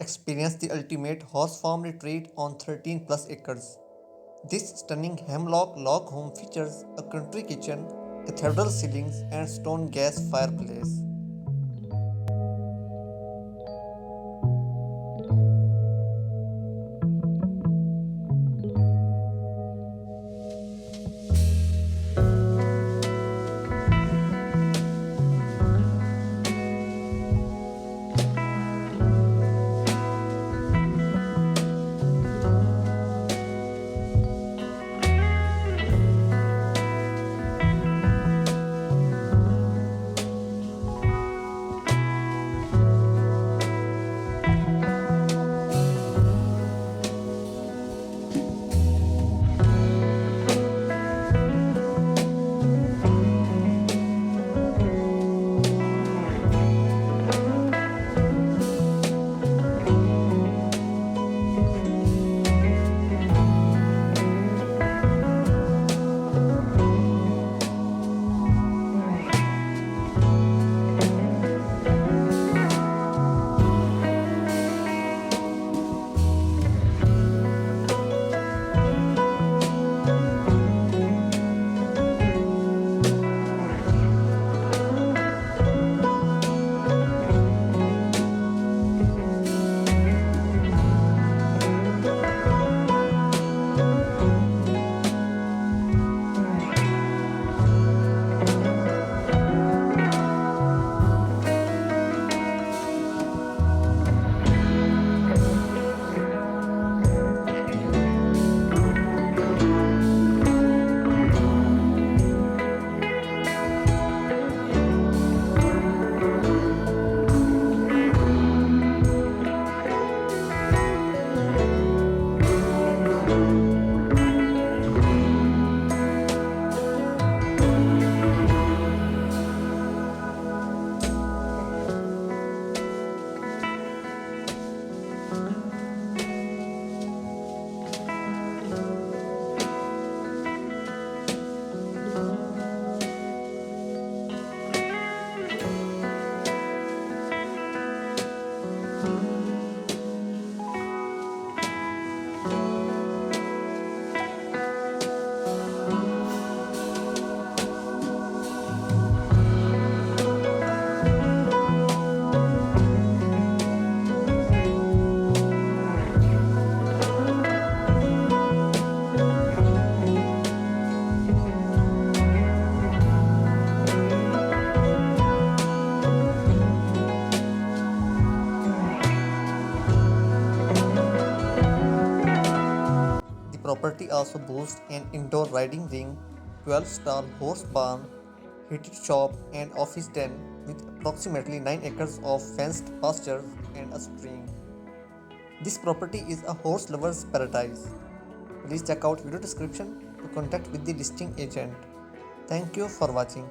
Experience the ultimate horse farm retreat on 13 plus acres. This stunning Hemlock Log Home features a country kitchen, cathedral ceilings, and stone gas fireplace. The property also boasts an indoor riding ring, 12 stall horse barn, heated shop, and office den with approximately 9 acres of fenced pasture and a stream. This property is a horse lover's paradise. Please check out video description to contact with the listing agent. Thank you for watching.